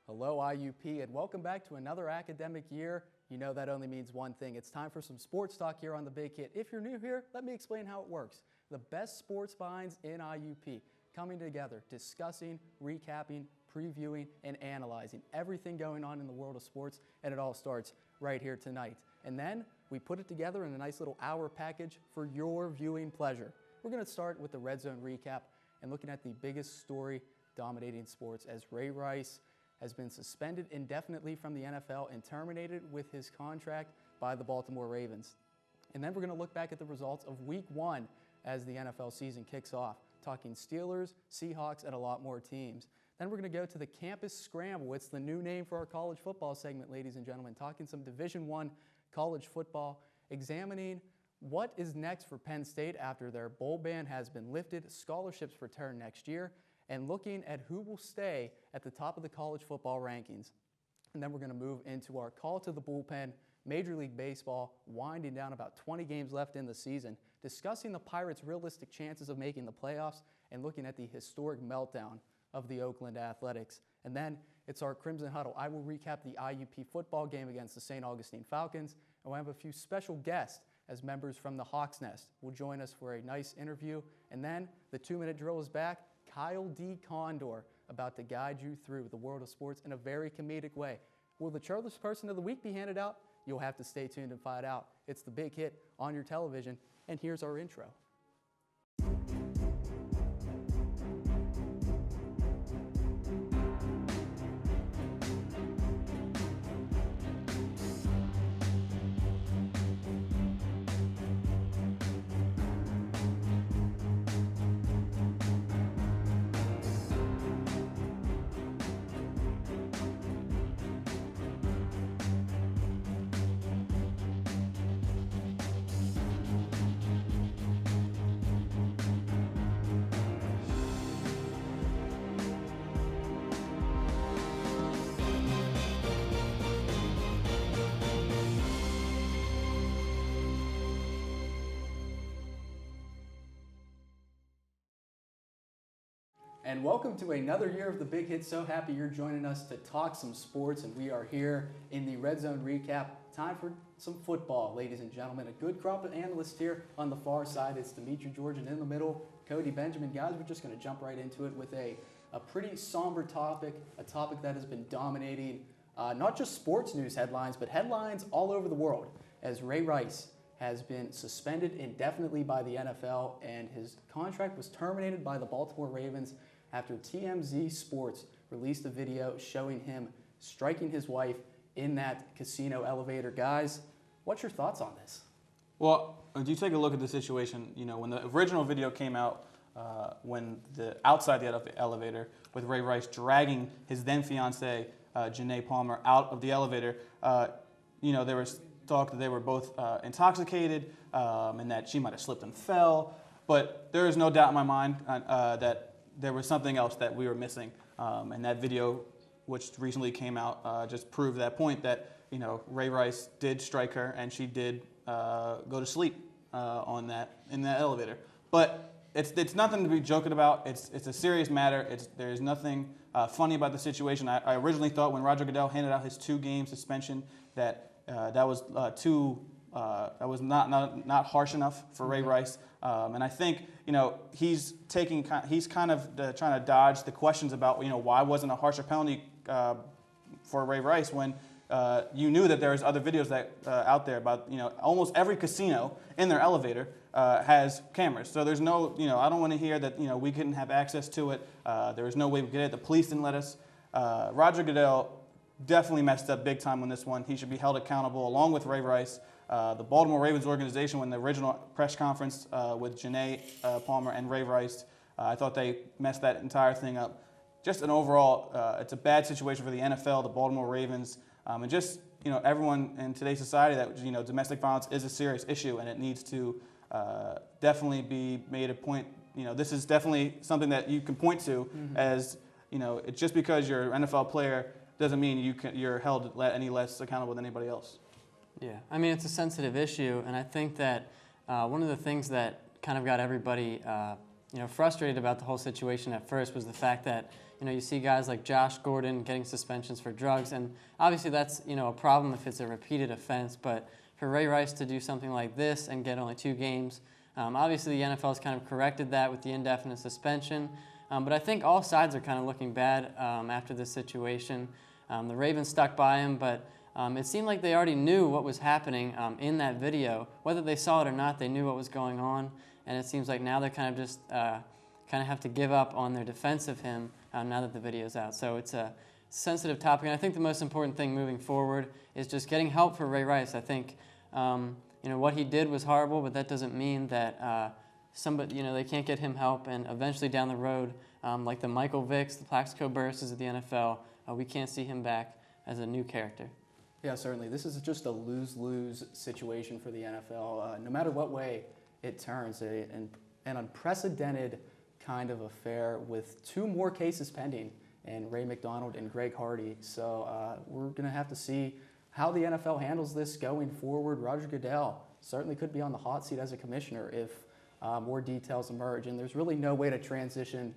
Hello, IUP, and welcome back to another academic year. You know that only means one thing. It's time for some sports talk here on The Big Hit. If you're new here, let me explain how it works. The best sports minds in IUP coming together, discussing, recapping, previewing, and analyzing everything going on in the world of sports, and it all starts right here tonight. And then we put it together in a nice little hour package for your viewing pleasure. We're going to start with the Red Zone recap and looking at the biggest story dominating sports as Ray Rice has been suspended indefinitely from the NFL and terminated with his contract by the Baltimore Ravens. And then we're going to look back at the results of Week 1 as the NFL season kicks off, talking Steelers, Seahawks, and a lot more teams. Then we're going to go to the Campus Scramble. It's the new name for our college football segment, ladies and gentlemen, talking some Division I college football, examining what is next for Penn State after their bowl ban has been lifted, scholarships return next year, and looking at who will stay at the top of the college football rankings. And then we're going to move into our call to the bullpen, Major League Baseball, winding down about 20 games left in the season, discussing the Pirates' realistic chances of making the playoffs, and looking at the historic meltdown of the Oakland Athletics. And then it's our Crimson Huddle. I will recap the IUP football game against the St. Augustine Falcons, and we'll have a few special guests as members from the Hawks Nest will join us for a nice interview. And then the 2-minute drill is back. Kyle Kondor about to guide you through the world of sports in a very comedic way. Will the Churlish Person of the Week be handed out? You'll have to stay tuned and find out. It's The Big Hit on your television, and here's our intro. And welcome to another year of The Big Hit. So happy you're joining us to talk some sports, and we are here in the Red Zone recap. Time for some football, ladies and gentlemen. A good crop of analysts here on the far side. It's Dimitri George, and in the middle, Cody Benjamin. Guys, we're just going to jump right into it with a pretty somber topic, a topic that has been dominating not just sports news headlines, but headlines all over the world, as Ray Rice has been suspended indefinitely by the NFL, and his contract was terminated by the Baltimore Ravens after TMZ Sports released a video showing him striking his wife in that casino elevator. Guys, what's your thoughts on this? Well, if you take a look at the situation, when the original video came out, outside the elevator with Ray Rice dragging his then fiancee, Janae Palmer, out of the elevator, there was talk that they were both intoxicated and that she might have slipped and fell. But there is no doubt in my mind that there was something else that we were missing. And that video, which recently came out, just proved that point that, Ray Rice did strike her and she did go to sleep in that elevator. But it's nothing to be joking about. It's a serious matter. There's nothing funny about the situation. I originally thought when Roger Goodell handed out his 2-game suspension that was not harsh enough for Ray Rice, and I think he's kind of trying to dodge the questions about why wasn't a harsher penalty for Ray Rice when you knew that there was other videos that out there about almost every casino in their elevator has cameras. So there's no I don't want to hear that we couldn't have access to it. There was no way we could get it. The police didn't let us. Roger Goodell definitely messed up big time on this one. He should be held accountable along with Ray Rice. The Baltimore Ravens organization, when the original press conference with Janae Palmer and Ray Rice, I thought they messed that entire thing up. Just an overall, it's a bad situation for the NFL, the Baltimore Ravens, and just everyone in today's society that domestic violence is a serious issue and it needs to definitely be made a point. This is definitely something that you can point to as it's just because you're an NFL player doesn't mean you're held any less accountable than anybody else. Yeah, I mean, it's a sensitive issue, and I think that one of the things that kind of got everybody frustrated about the whole situation at first was the fact that, you see guys like Josh Gordon getting suspensions for drugs, and obviously that's, a problem if it's a repeated offense, but for Ray Rice to do something like this and get only 2 games, obviously the NFL has kind of corrected that with the indefinite suspension, but I think all sides are kind of looking bad after this situation. The Ravens stuck by him, but it seemed like they already knew what was happening in that video. Whether they saw it or not, they knew what was going on, and it seems like now they're kind of just have to give up on their defense of him now that the video's out. So it's a sensitive topic, and I think the most important thing moving forward is just getting help for Ray Rice. I think what he did was horrible, but that doesn't mean that they can't get him help, and eventually down the road, like the Michael Vicks, the Plaxico Burress of the NFL, we can't see him back as a new character. Yeah, certainly. This is just a lose-lose situation for the NFL. No matter what way it turns, an unprecedented kind of affair with 2 more cases pending, and Ray McDonald and Greg Hardy. So we're going to have to see how the NFL handles this going forward. Roger Goodell certainly could be on the hot seat as a commissioner if more details emerge. And there's really no way to transition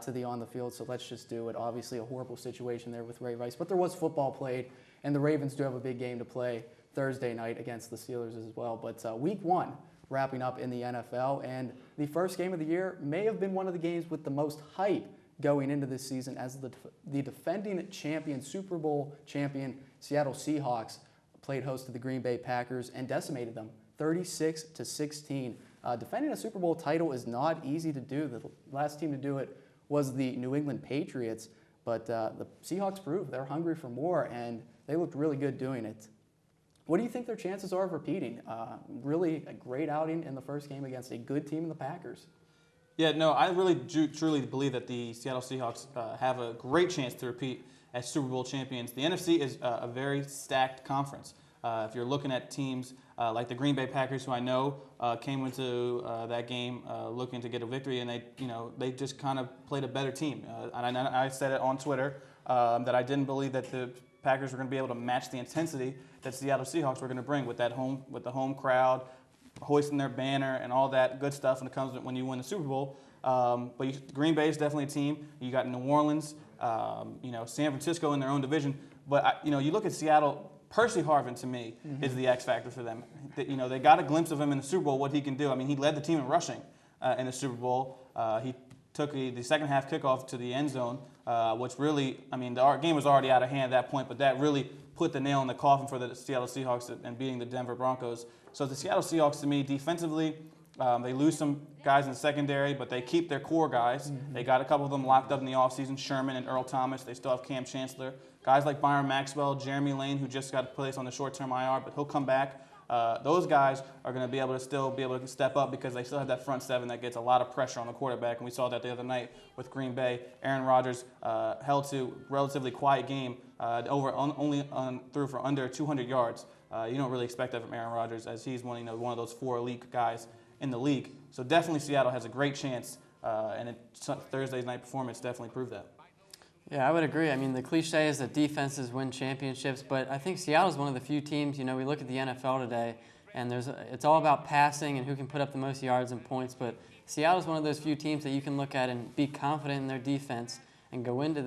to the on the field, so let's just do it. Obviously a horrible situation there with Ray Rice, but there was football played, and the Ravens do have a big game to play Thursday night against the Steelers as well. But week 1 wrapping up in the NFL, and the first game of the year may have been one of the games with the most hype going into this season, as the defending champion, Super Bowl champion Seattle Seahawks played host to the Green Bay Packers and decimated them 36-16. Defending a Super Bowl title is not easy to do. The last team to do it was the New England Patriots, but the Seahawks proved they're hungry for more, and they looked really good doing it. What do you think their chances are of repeating? Really a great outing in the first game against a good team in the Packers. Yeah, no, I really truly believe that the Seattle Seahawks have a great chance to repeat as Super Bowl champions. The NFC is a very stacked conference. If you're looking at teams like the Green Bay Packers, who I know came into that game looking to get a victory, and they just kind of played a better team. And I said it on Twitter that I didn't believe that the Packers were going to be able to match the intensity that Seattle Seahawks were going to bring with the home crowd, hoisting their banner and all that good stuff when you win the Super Bowl. But Green Bay is definitely a team. You got New Orleans, San Francisco in their own division. But you look at Seattle. Percy Harvin, to me, is the X factor for them. They got a glimpse of him in the Super Bowl, what he can do. I mean, he led the team in rushing in the Super Bowl. He took the second half kickoff to the end zone, which really, the game was already out of hand at that point, but that really put the nail in the coffin for the Seattle Seahawks and beating the Denver Broncos. So the Seattle Seahawks, to me, defensively, they lose some guys in the secondary, but they keep their core guys. They got a couple of them locked up in the offseason, Sherman and Earl Thomas. They still have Cam Chancellor. Guys like Byron Maxwell, Jeremy Lane, who just got placed on the short-term IR, but he'll come back. Those guys are going to be able to step up because they still have that front seven that gets a lot of pressure on the quarterback, and we saw that the other night with Green Bay. Aaron Rodgers held to a relatively quiet game, threw for under 200 yards. You don't really expect that from Aaron Rodgers, as he's one of those 4 elite guys in the league. So definitely Seattle has a great chance, and Thursday's night performance definitely proved that. Yeah, I would agree. I mean, the cliche is that defenses win championships, but I think Seattle's one of the few teams, we look at the NFL today, and it's all about passing and who can put up the most yards and points, but Seattle's one of those few teams that you can look at and be confident in their defense and go into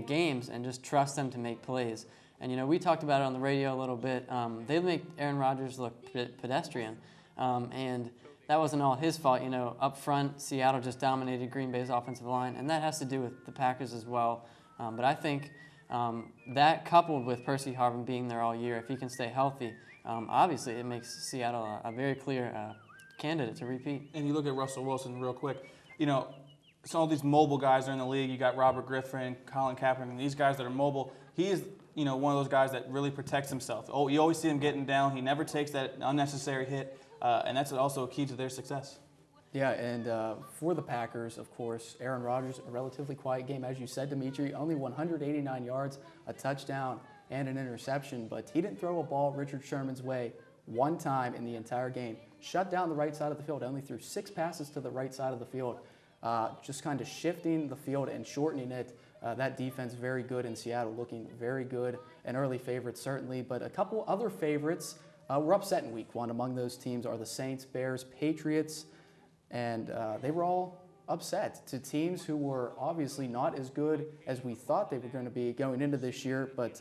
games and just trust them to make plays. And, we talked about it on the radio a little bit. They make Aaron Rodgers look pedestrian, and that wasn't all his fault. Up front, Seattle just dominated Green Bay's offensive line, and that has to do with the Packers as well. But I think that coupled with Percy Harvin being there all year, if he can stay healthy, obviously it makes Seattle a very clear candidate to repeat. And you look at Russell Wilson real quick. So all these mobile guys are in the league. You got Robert Griffin, Colin Kaepernick, and these guys that are mobile. He is one of those guys that really protects himself. Oh, you always see him getting down. He never takes that unnecessary hit. And that's also a key to their success. Yeah, and for the Packers, of course, Aaron Rodgers, a relatively quiet game, as you said, Dimitri, only 189 yards, a touchdown, and an interception, but he didn't throw a ball Richard Sherman's way one time in the entire game. Shut down the right side of the field, only threw 6 passes to the right side of the field, just kind of shifting the field and shortening it. That defense very good in Seattle, looking very good, an early favorite certainly, but a couple other favorites were upset in week 1. Among those teams are the Saints, Bears, Patriots, and they were all upset to teams who were obviously not as good as we thought they were going to be going into this year. But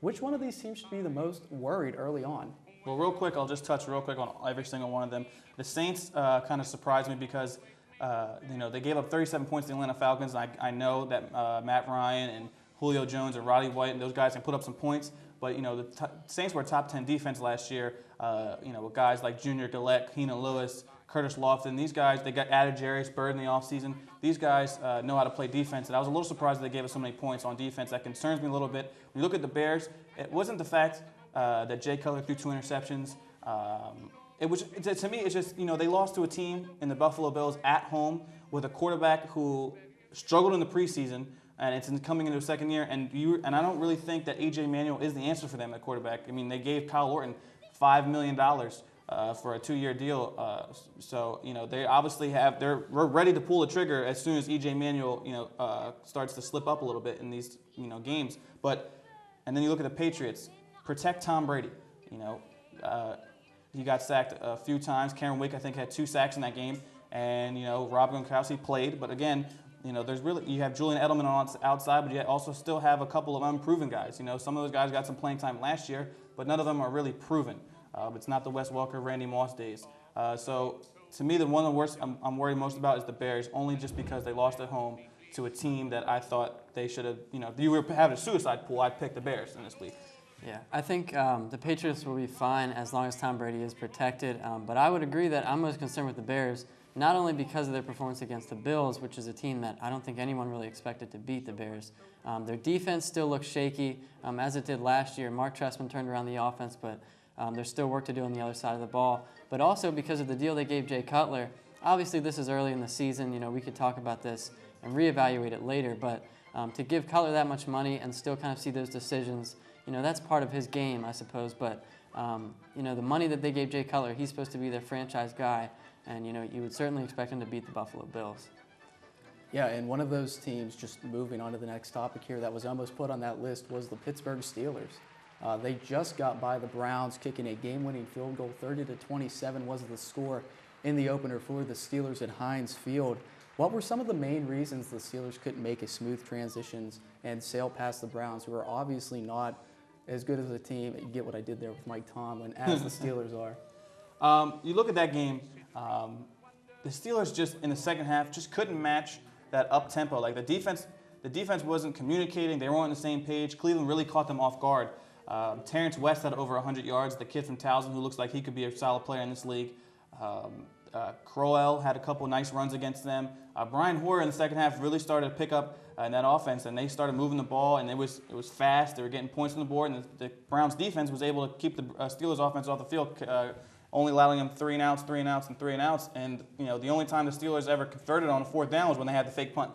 which one of these teams should be the most worried early on? Well, real quick, I'll just touch real quick on every single one of them. The Saints kind of surprised me because they gave up 37 points to the Atlanta Falcons. I know that Matt Ryan and Julio Jones and Roddy White and those guys can put up some points. But, the Saints were a top 10 defense last year, with guys like Junior Gillette, Keenan Lewis, Curtis Lofton. These guys, they got added Jarius Byrd in the offseason. These guys know how to play defense, and I was a little surprised that they gave us so many points on defense. That concerns me a little bit. When you look at the Bears, it wasn't the fact that Jay Cutler threw 2 interceptions. To me, it's just, they lost to a team in the Buffalo Bills at home with a quarterback who struggled in the preseason, and it's coming into a second year, and I don't really think that A.J. Manuel is the answer for them at quarterback. I mean, they gave Kyle Orton $5 million for a 2-year deal, so they obviously we're ready to pull the trigger as soon as E.J. Manuel starts to slip up a little bit in these games. And then you look at the Patriots, protect Tom Brady. He got sacked a few times. Karen Wick, I think, had 2 sacks in that game, and Rob Gronkowski played, but again. You have Julian Edelman on outside, but you also still have a couple of unproven guys. Some of those guys got some playing time last year, but none of them are really proven. It's not the Wes Welker, Randy Moss days. So to me, the one of the worst I'm worried most about is the Bears, only just because they lost at home to a team that I thought they should have. If you were having a suicide pool, I'd pick the Bears in this league. Yeah, I think the Patriots will be fine as long as Tom Brady is protected. But I would agree that I'm most concerned with the Bears. Not only because of their performance against the Bills, which is a team that I don't think anyone really expected to beat the Bears. Their defense still looks shaky, as it did last year. Mark Trestman turned around the offense, but there's still work to do on the other side of the ball. But also because of the deal they gave Jay Cutler. Obviously, this is early in the season. We could talk about this and reevaluate it later. But to give Cutler that much money and still kind of see those decisions, that's part of his game, I suppose. But, the money that they gave Jay Cutler, he's supposed to be their franchise guy. And, you would certainly expect him to beat the Buffalo Bills. Yeah, and one of those teams, just moving on to the next topic here, that was almost put on that list was the Pittsburgh Steelers. They just got by the Browns, kicking a game-winning field goal. 30-27 was the score in the opener for the Steelers at Heinz Field. What were some of the main reasons the Steelers couldn't make a smooth transitions and sail past the Browns, who are obviously not as good as a team? You get what I did there with Mike Tomlin, as the Steelers are. You look at that game. The Steelers just in the second half just couldn't match that up tempo. Like the defense wasn't communicating. They weren't on the same page. Cleveland really caught them off guard. Terrence West had over 100 yards. The kid from Towson, who looks like he could be a solid player in this league. Crowell had a couple nice runs against them. Brian Hoyer in the second half really started to pick up in that offense, and they started moving the ball, and it was fast. They were getting points on the board, and the Browns defense was able to keep the Steelers offense off the field, only allowing them 3 and outs, 3 and outs, and 3 and outs. And the only time the Steelers ever converted on a 4th down was when they had the fake punt,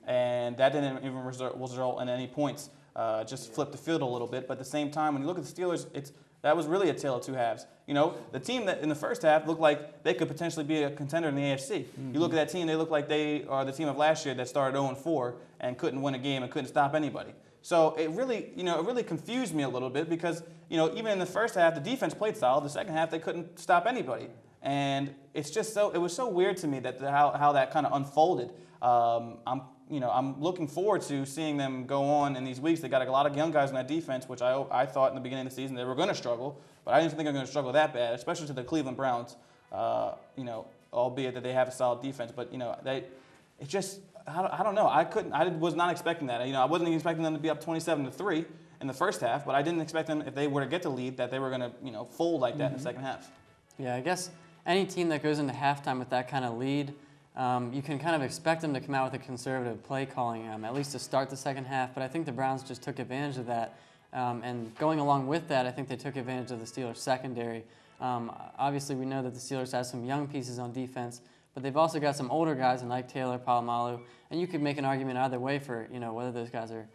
and that didn't even result in any points. Just flipped the field a little bit. But at the same time, when you look at the Steelers, that was really a tale of 2 halves. The team that in the first half looked like they could potentially be a contender in the AFC. Mm-hmm. You look at that team, they look like they are the team of last year that started 0-4 and couldn't win a game and couldn't stop anybody. So it really confused me a little bit because, even in the first half, the defense played solid. The second half, they couldn't stop anybody. And it was so weird to me that how that kind of unfolded. I'm looking forward to seeing them go on in these weeks. They got a lot of young guys in that defense, which I thought in the beginning of the season they were going to struggle, but I didn't think they were going to struggle that bad, especially to the Cleveland Browns. Albeit that they have a solid defense, but I don't know. I was not expecting that. I wasn't even expecting them to be up 27-3 in the first half, but I didn't expect them, if they were to get the lead, that they were going to fold like that in the second half. Yeah, I guess any team that goes into halftime with that kind of lead, you can kind of expect them to come out with a conservative play calling, at least to start the second half. But I think the Browns just took advantage of that. And going along with that, I think they took advantage of the Steelers' secondary. Obviously, we know that the Steelers have some young pieces on defense, but they've also got some older guys like Taylor, Polamalu, and you could make an argument either way for whether those guys are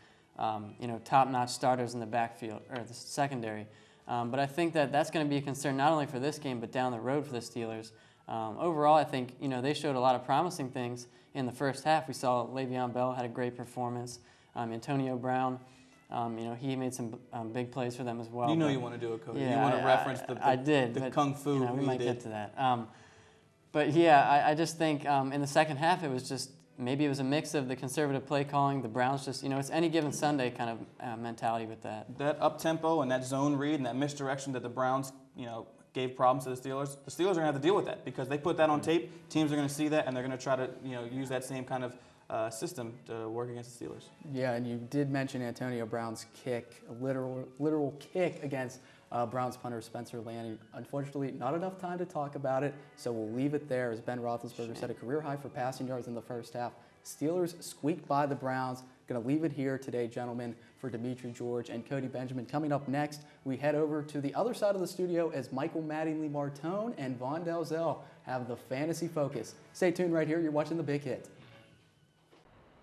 top-notch starters in the backfield or the secondary. But I think that's going to be a concern not only for this game but down the road for the Steelers. Overall, I think they showed a lot of promising things in the first half. We saw Le'Veon Bell had a great performance. Antonio Brown, he made some big plays for them as well. You want to do it, Cody. Yeah, you want to reference the I did, the but, kung fu. we might get to that. But yeah, I just think in the second half it was just maybe it was a mix of the conservative play calling, the Browns just, it's any given Sunday kind of mentality with that. That up-tempo and that zone read and that misdirection that the Browns, gave problems to the Steelers are going to have to deal with that because they put that on tape. Teams are going to see that, and they're going to try to, use that same kind of system to work against the Steelers. Yeah, and you did mention Antonio Brown's kick, a literal kick against Browns punter Spencer Lanning. Unfortunately, not enough time to talk about it, so we'll leave it there as Ben Roethlisberger set a career high for passing yards in the first half. Steelers squeaked by the Browns. Going to leave it here today, gentlemen, for Dimitri George and Cody Benjamin. Coming up next, we head over to the other side of the studio as Michael Mattingly Martone and Von Delzell have the fantasy focus. Stay tuned right here. You're watching The Big Hit.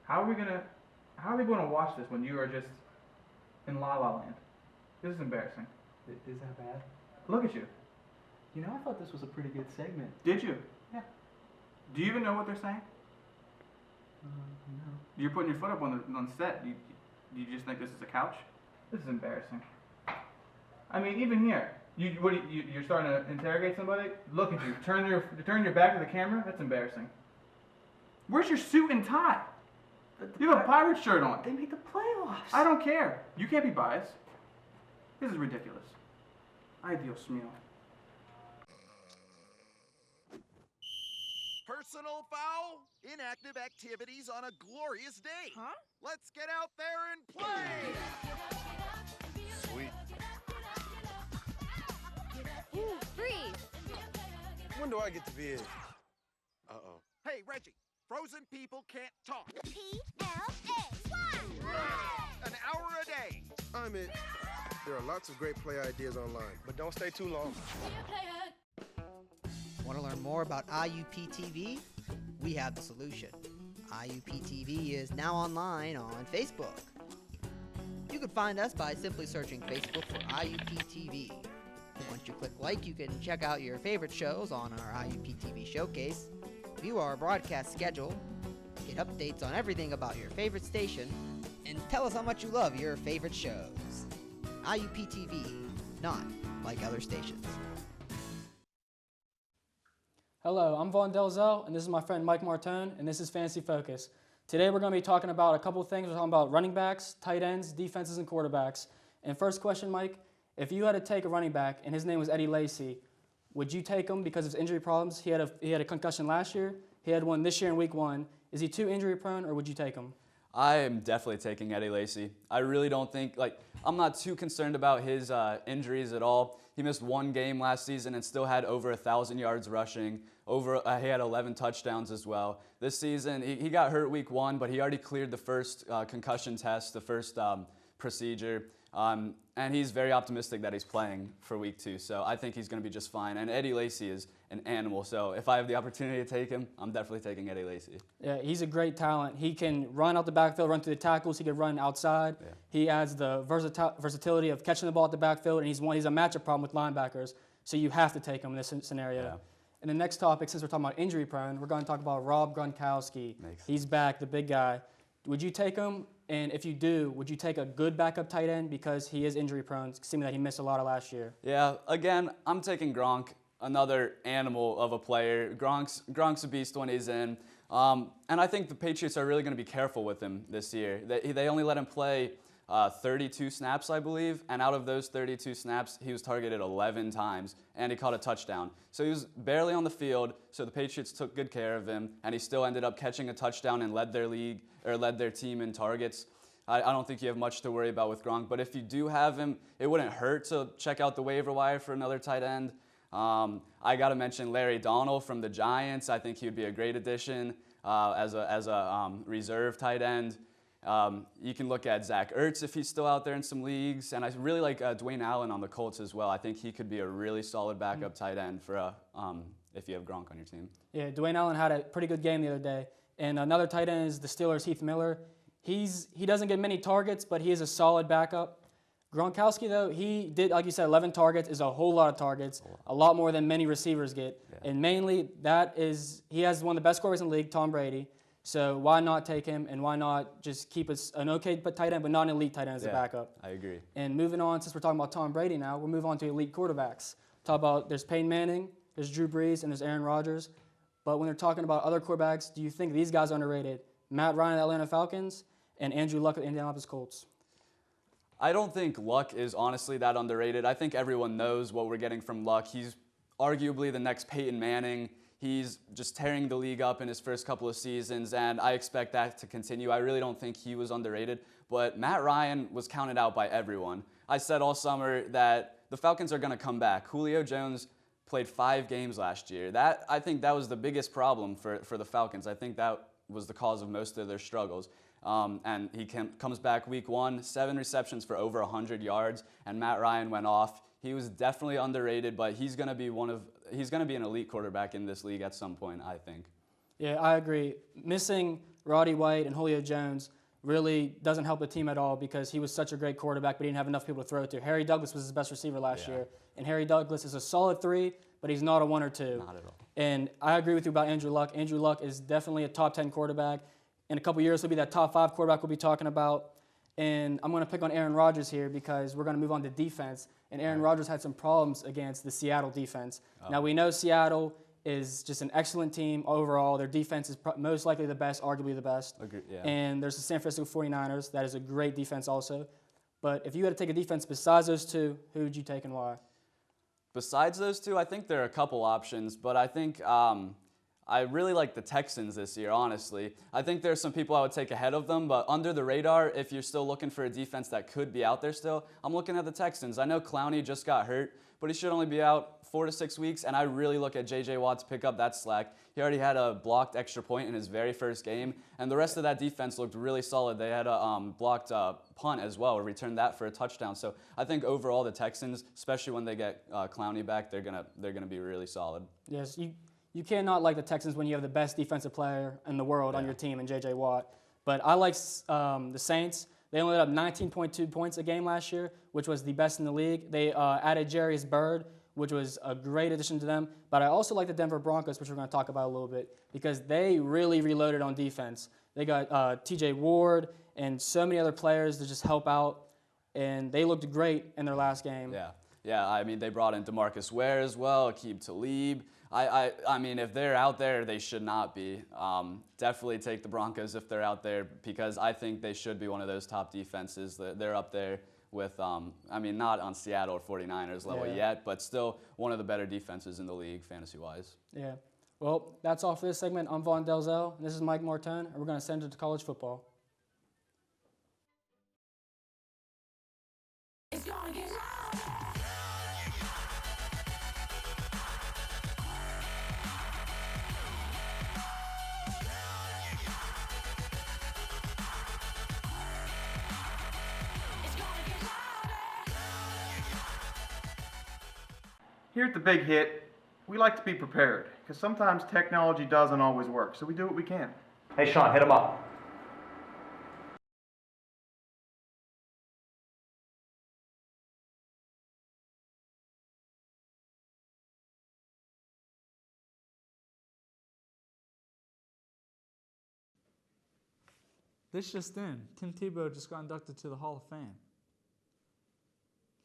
How are we going to watch this when you are just in La La Land? This is embarrassing. Is that bad? Look at you. I thought this was a pretty good segment. Did you? Yeah. Do you even know what they're saying? No. You're putting your foot up on the set. You just think this is a couch? This is embarrassing. I mean, even here, you're starting to interrogate somebody. Look at you. Turn your back to the camera. That's embarrassing. Where's your suit and tie? You have a Pirates shirt on. They made the playoffs. I don't care. You can't be biased. This is ridiculous. Ay, Dios mío. Personal foul? Inactive activities on a glorious day. Huh? Let's get out there and play! Sweet. Ooh, freeze! When do I get to be in? Uh-oh. Hey, Reggie, frozen people can't talk. PLA. An hour a day. I'm it. There are lots of great play ideas online, but don't stay too long. Want to learn more about IUP-TV? We have the solution. IUP-TV is now online on Facebook. You can find us by simply searching Facebook for IUP-TV. Once you click like, you can check out your favorite shows on our IUP-TV showcase, view our broadcast schedule, get updates on everything about your favorite station, and tell us how much you love your favorite shows. IUP-TV, not like other stations. Hello, I'm Von Delzell, and this is my friend Mike Martone, and this is Fantasy Focus. Today we're going to be talking about a couple things. We're talking about running backs, tight ends, defenses, and quarterbacks. And first question, Mike, if you had to take a running back and his name was Eddie Lacy, would you take him because of his injury problems? He had a concussion last year. He had one this year in week 1. Is he too injury prone, or would you take him? I am definitely taking Eddie Lacy. I really don't think, I'm not too concerned about his injuries at all. He missed one game last season and still had over 1,000 yards rushing. He had 11 touchdowns as well. This season, he got hurt week 1, but he already cleared the first concussion test, the first procedure. And he's very optimistic that he's playing for week 2. So I think he's going to be just fine. And Eddie Lacy is an animal. So if I have the opportunity to take him, I'm definitely taking Eddie Lacy. Yeah, he's a great talent. He can run out the backfield, run through the tackles. He can run outside. Yeah. He adds the versatility of catching the ball at the backfield, and he's a matchup problem with linebackers. So you have to take him in this scenario. Yeah. And the next topic, since we're talking about injury prone, we're going to talk about Rob Gronkowski. He's back, the big guy. Would you take him? And if you do, would you take a good backup tight end because he is injury prone, seeming that he missed a lot of last year? Yeah, again, I'm taking Gronk, another animal of a player. Gronk's a beast when he's in. And I think the Patriots are really going to be careful with him this year. They only let him play 32 snaps, I believe, and out of those 32 snaps, he was targeted 11 times, and he caught a touchdown. So he was barely on the field, so the Patriots took good care of him, and he still ended up catching a touchdown and led their team in targets. I don't think you have much to worry about with Gronk, but if you do have him, it wouldn't hurt to check out the waiver wire for another tight end. I got to mention Larry Donald from the Giants. I think he would be a great addition as a reserve tight end. You can look at Zach Ertz if he's still out there in some leagues, and I really like Dwayne Allen on the Colts as well. I think he could be a really solid backup tight end for if you have Gronk on your team. Yeah, Dwayne Allen had a pretty good game the other day, and another tight end is the Steelers' Heath Miller. He doesn't get many targets, but he is a solid backup. Gronkowski, though, he did, like you said, 11 targets is a whole lot of targets, a lot more than many receivers get, and mainly he has one of the best scorers in the league, Tom Brady. So why not take him, and why not just keep an okay tight end, but not an elite tight end as a backup? I agree. And moving on, since we're talking about Tom Brady now, we'll move on to elite quarterbacks. Talk about there's Peyton Manning, there's Drew Brees, and there's Aaron Rodgers. But when they're talking about other quarterbacks, do you think these guys are underrated? Matt Ryan of the Atlanta Falcons and Andrew Luck of the Indianapolis Colts. I don't think Luck is honestly that underrated. I think everyone knows what we're getting from Luck. He's arguably the next Peyton Manning. He's just tearing the league up in his first couple of seasons, and I expect that to continue. I really don't think he was underrated, but Matt Ryan was counted out by everyone. I said all summer that the Falcons are going to come back. Julio Jones played 5 games last year. I think that was the biggest problem for the Falcons. I think that was the cause of most of their struggles. And he comes back week 1, 7 receptions for over 100 yards, and Matt Ryan went off. He was definitely underrated, but he's going to be an elite quarterback in this league at some point, I think. Yeah, I agree. Missing Roddy White and Julio Jones really doesn't help the team at all because he was such a great quarterback, but he didn't have enough people to throw to. Harry Douglas was his best receiver last year, and Harry Douglas is a solid 3, but he's not a 1 or 2. Not at all. And I agree with you about Andrew Luck. Andrew Luck is definitely a top 10 quarterback. In a couple years, he'll be that top 5 quarterback we'll be talking about. And I'm going to pick on Aaron Rodgers here because we're going to move on to defense. And Aaron Rodgers had some problems against the Seattle defense. Now, we know Seattle is just an excellent team overall. Their defense is most likely the best, arguably the best. Agreed, yeah. And there's the San Francisco 49ers. That is a great defense also. But if you had to take a defense besides those 2, who would you take and why? Besides those 2, I think there are a couple options, but I think I really like the Texans this year, honestly. I think there's some people I would take ahead of them, but under the radar, if you're still looking for a defense that could be out there still, I'm looking at the Texans. I know Clowney just got hurt, but he should only be out 4 to 6 weeks, and I really look at J.J. Watt to pick up that slack. He already had a blocked extra point in his very first game, and the rest of that defense looked really solid. They had a blocked punt as well, or returned that for a touchdown. So I think overall the Texans, especially when they get Clowney back, they're gonna be really solid. Yes, you cannot like the Texans when you have the best defensive player in the world on your team in J.J. Watt. But I like the Saints. They only let up 19.2 points a game last year, which was the best in the league. They added Jarius Byrd, which was a great addition to them. But I also like the Denver Broncos, which we're going to talk about a little bit, because they really reloaded on defense. They got T.J. Ward and so many other players to just help out, and they looked great in their last game. Yeah. I mean, they brought in DeMarcus Ware as well, Aqib Talib. I mean, if they're out there, they should not be. Definitely take the Broncos if they're out there because I think they should be one of those top defenses. They're up there with, I mean, not on Seattle or 49ers level yet, but still one of the better defenses in the league fantasy-wise. Yeah. Well, that's all for this segment. I'm Vaughn Delzell, and this is Mike Martin, and we're going to send it to college football. It's gonna get Here at the Big Hit, we like to be prepared, because sometimes technology doesn't always work, so we do what we can. Hey Sean, hit him up. This just in, Tim Tebow just got inducted to the Hall of Fame.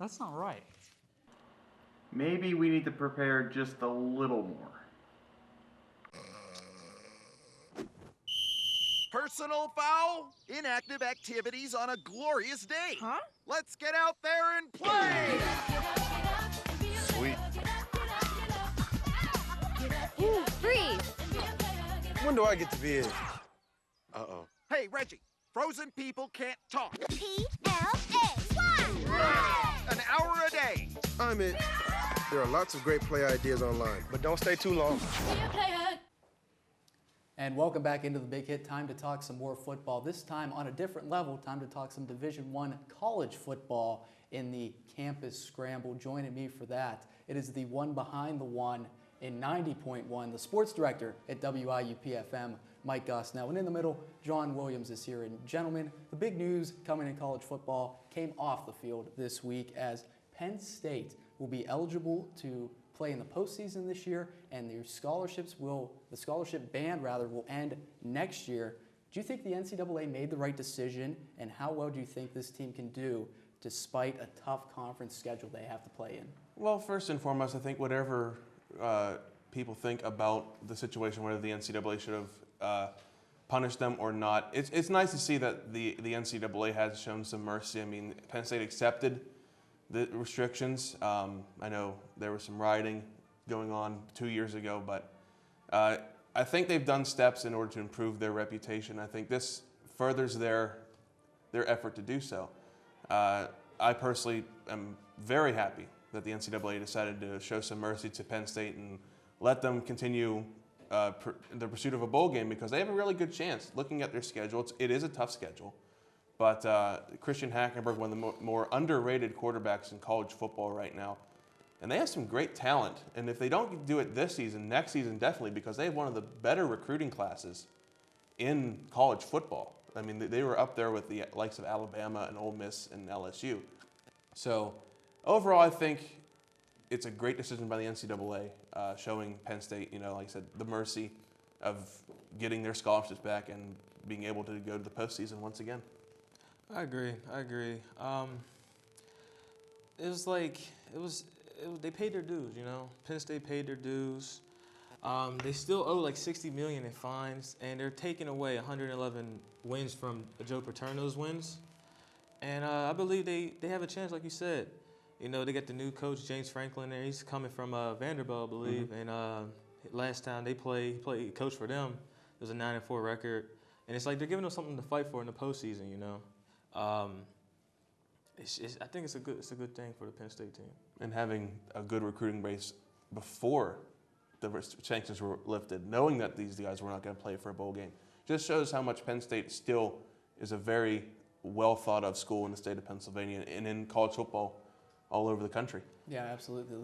That's not right. Maybe we need to prepare just a little more. Personal foul? Inactive activities on a glorious day. Huh? Let's get out there and play! Sweet. Freeze! When do I get to be in? Uh-oh. Hey, Reggie, frozen people can't talk. PLA1! An hour a day. I'm in. There are lots of great play ideas online, but don't stay too long. And welcome back into the Big Hit. Time to talk some more football. This time on a different level. Time to talk some Division I college football in the Campus Scramble. Joining me for that, it is the one behind the one in 90.1, the sports director at WIUP-FM, Mike Gosnell. And in the middle, John Williams is here. And gentlemen, the big news coming in college football came off the field this week as Penn State will be eligible to play in the postseason this year, and the scholarship ban will end next year. Do you think the NCAA made the right decision, and how well do you think this team can do despite a tough conference schedule they have to play in? Well, first and foremost, I think whatever people think about the situation, whether the NCAA should have punished them or not. It's nice to see that the NCAA has shown some mercy. I mean, Penn State accepted the restrictions. I know there was some rioting going on 2 years ago, but I think they've done steps in order to improve their reputation. I think this furthers their effort to do so. I personally am very happy that the NCAA decided to show some mercy to Penn State and let them continue the pursuit of a bowl game, because they have a really good chance. Looking at their schedule, it is a tough schedule, but Christian Hackenberg, one of the more underrated quarterbacks in college football right now, and they have some great talent. And if they don't do it this season, next season definitely, because they have one of the better recruiting classes in college football. I mean, they were up there with the likes of Alabama and Ole Miss and LSU. So overall, I think it's a great decision by the NCAA, showing Penn State, like I said, the mercy of getting their scholarships back and being able to go to the postseason once again. I agree. They paid their dues, Penn State paid their dues. They still owe like $60 million in fines, and they're taking away 111 wins from Joe Paterno's wins. And I believe they have a chance, like you said. They got the new coach, James Franklin, there. He's coming from Vanderbilt, I believe. Mm-hmm. And last time he coached for them, it was a 9-4 record. And it's like they're giving them something to fight for in the postseason, I think it's a good thing for the Penn State team. And having a good recruiting base before the sanctions were lifted, knowing that these guys were not going to play for a bowl game, just shows how much Penn State still is a very well thought of school in the state of Pennsylvania and in college football all over the country. Yeah, absolutely.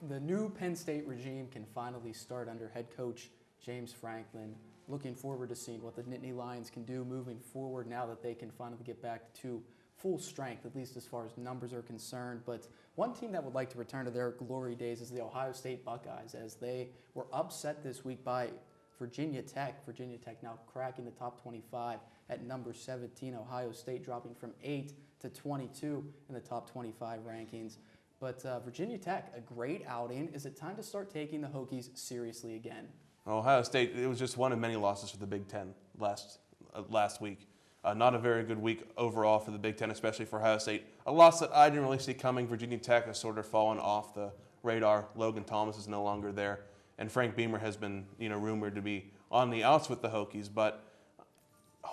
The new Penn State regime can finally start under head coach James Franklin. Looking forward to seeing what the Nittany Lions can do moving forward now that they can finally get back to full strength, at least as far as numbers are concerned. But one team that would like to return to their glory days is the Ohio State Buckeyes, as they were upset this week by Virginia Tech. Virginia Tech now cracking the top 25 at number 17. Ohio State dropping from 8 to 22 in the top 25 rankings. But Virginia Tech, a great outing. Is it time to start taking the Hokies seriously again? Ohio State, it was just one of many losses for the Big Ten last week. Not a very good week overall for the Big Ten, especially for Ohio State. A loss that I didn't really see coming. Virginia Tech has sort of fallen off the radar. Logan Thomas is no longer there, and Frank Beamer has been, rumored to be on the outs with the Hokies. But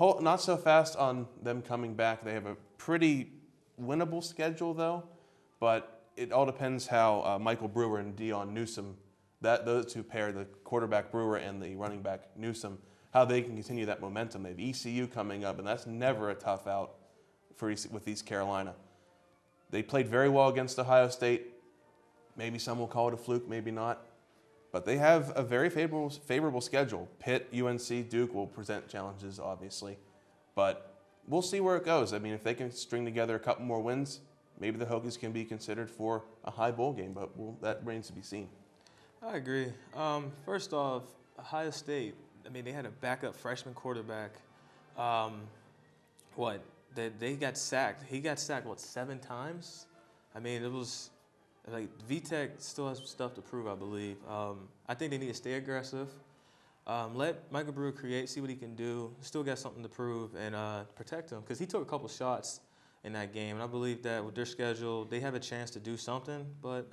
not so fast on them coming back. They have a pretty winnable schedule, though. But it all depends how Michael Brewer and Dion Newsome, those two pair, the quarterback Brewer and the running back Newsome, how they can continue that momentum. They have ECU coming up, and that's never a tough out with East Carolina. They played very well against Ohio State. Maybe some will call it a fluke, maybe not. But they have a very favorable schedule. Pitt, UNC, Duke will present challenges, obviously. But we'll see where it goes. I mean, if they can string together a couple more wins, maybe the Hokies can be considered for a high bowl game, but that remains to be seen. I agree. First off, Ohio State, they had a backup freshman quarterback. They got sacked. He got sacked, 7 times? It was like VTech still has stuff to prove, I believe. I think they need to stay aggressive. Let Michael Brewer create, see what he can do. Still got something to prove, and protect him, because he took a couple shots in that game. And I believe that with their schedule, they have a chance to do something. But,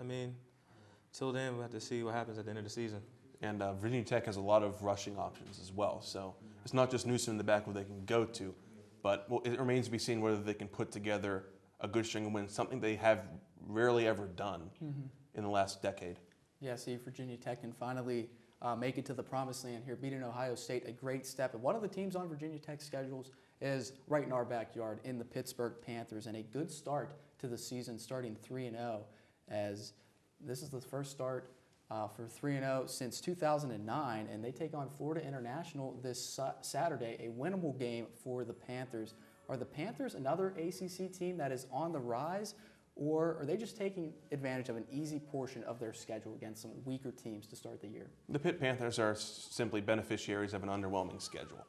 till then, we'll have to see what happens at the end of the season. And Virginia Tech has a lot of rushing options as well. So it's not just Newsome in the back where they can go to, but it remains to be seen whether they can put together a good string of wins, something they have rarely ever done in the last decade. Yeah, see, Virginia Tech can finally make it to the promised land here, beating Ohio State, a great step. And one of the teams on Virginia Tech's schedules is right in our backyard in the Pittsburgh Panthers, and a good start to the season, starting 3-0, as this is the first start for 3-0 since 2009, and they take on Florida International this Saturday, a winnable game for the Panthers. Are the Panthers another ACC team that is on the rise, or are they just taking advantage of an easy portion of their schedule against some weaker teams to start the year? The Pitt Panthers are simply beneficiaries of an underwhelming schedule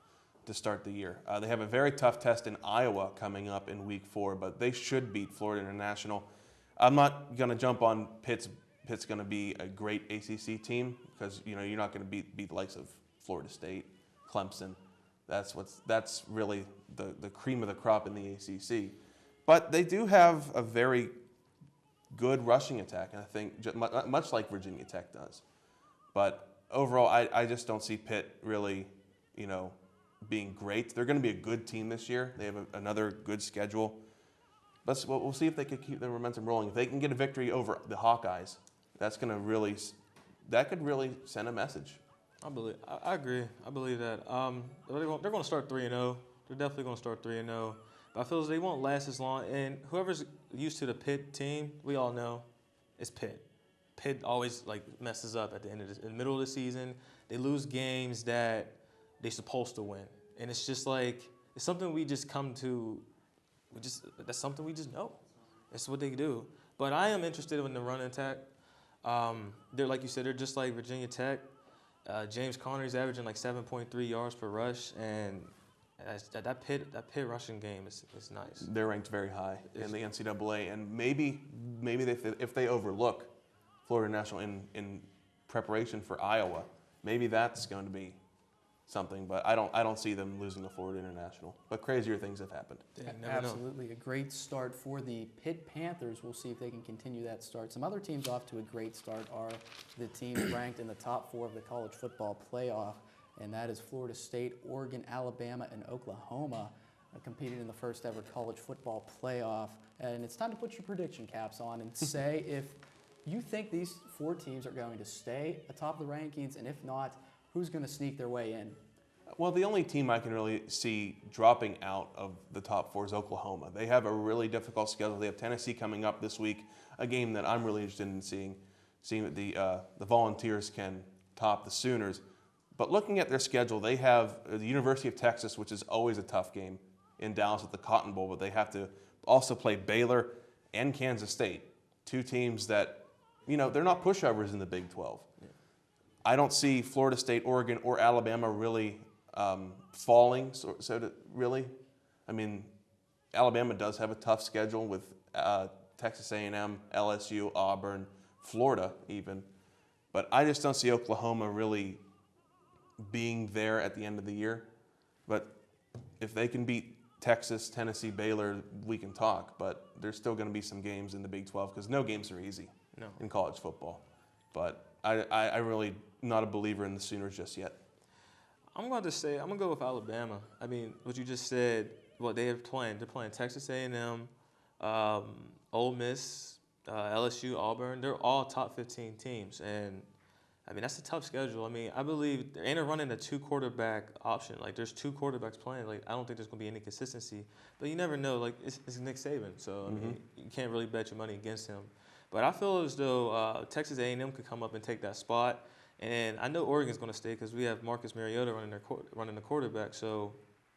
to start the year. They have a very tough test in Iowa coming up in Week 4, but they should beat Florida International. I'm not going to jump on Pitt's Pitt's going to be a great ACC team because you're not going to beat the likes of Florida State, Clemson. That's really the cream of the crop in the ACC. But they do have a very good rushing attack, and I think much like Virginia Tech does. But overall, I just don't see Pitt really, being great. They're going to be a good team this year. They have another good schedule. But we'll see if they can keep their momentum rolling. If they can get a victory over the Hawkeyes, that could really send a message. I agree. I believe that. They're going to start 3-0. They're definitely going to start 3-0. But I feel as they won't last as long. And whoever's used to the Pitt team, we all know, it's Pitt. Pitt always messes up at the end of in the middle of the season. They lose games that they're supposed to win, and it's just it's something we just come to. That's something we just know. It's what they do. But I am interested in the run attack. They're like you said, they're just like Virginia Tech. James Conner's averaging 7.3 yards per rush, and that Pitt rushing game is nice. They're ranked very high in the NCAA, and maybe if they overlook Florida National in preparation for Iowa, maybe that's going to be something. But I don't see them losing to Florida International. But crazier things have happened. Absolutely, a great start for the Pitt Panthers. We'll see if they can continue that start. Some other teams off to a great start are the teams ranked in the top 4 of the college football playoff, and that is Florida State, Oregon, Alabama, and Oklahoma competing in the first ever college football playoff. And it's time to put your prediction caps on and say if you think these 4 teams are going to stay atop the rankings, and if not, who's going to sneak their way in? Well, the only team I can really see dropping out of the top 4 is Oklahoma. They have a really difficult schedule. They have Tennessee coming up this week, a game that I'm really interested in seeing that the Volunteers can top the Sooners. But looking at their schedule, they have the University of Texas, which is always a tough game in Dallas at the Cotton Bowl, but they have to also play Baylor and Kansas State, 2 teams that, they're not pushovers in the Big 12. Yeah. I don't see Florida State, Oregon, or Alabama really falling. Really, I mean, Alabama does have a tough schedule with Texas A&M, LSU, Auburn, Florida even. But I just don't see Oklahoma really being there at the end of the year. But if they can beat Texas, Tennessee, Baylor, we can talk. But there's still going to be some games in the Big 12 because no games are easy in college football. But I really not a believer in the Sooners just yet. I'm going to go with Alabama. I mean, what you just said, what they're playing Texas A&M, Ole Miss, LSU, Auburn. They're all top 15 teams, and I mean that's a tough schedule. I mean, I believe they're running a 2-quarterback option. There's 2 quarterbacks playing. I don't think there's going to be any consistency, but you never know. It's Nick Saban, so I mean you can't really bet your money against him. But I feel as though Texas A&M could come up and take that spot. And I know Oregon's going to stay because we have Marcus Mariota running the quarterback. So,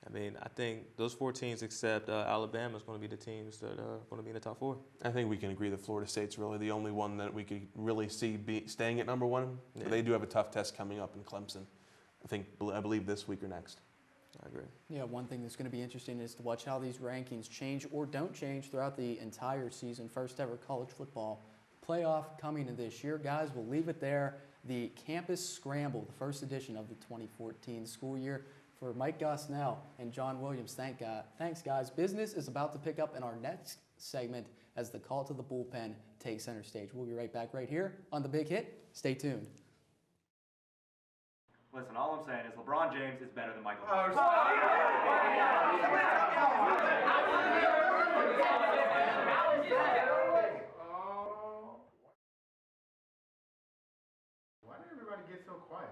I mean, I think those 4 teams except Alabama is going to be the teams that are going to be in the top 4. I think we can agree that Florida State's really the only one that we could really see staying at number 1. Yeah. But they do have a tough test coming up in Clemson. I believe this week or next. I agree. Yeah, one thing that's going to be interesting is to watch how these rankings change or don't change throughout the entire season. First ever college football playoff coming in this year. Guys, we'll leave it there. The Campus Scramble, the first edition of the 2014 school year. For Mike Gosnell and John Williams, thanks, guys. Business is about to pick up in our next segment as the call to the bullpen takes center stage. We'll be right back right here on The Big Hit. Stay tuned. Listen, all I'm saying is LeBron James is better than Michael Jordan. Why did everybody get so quiet?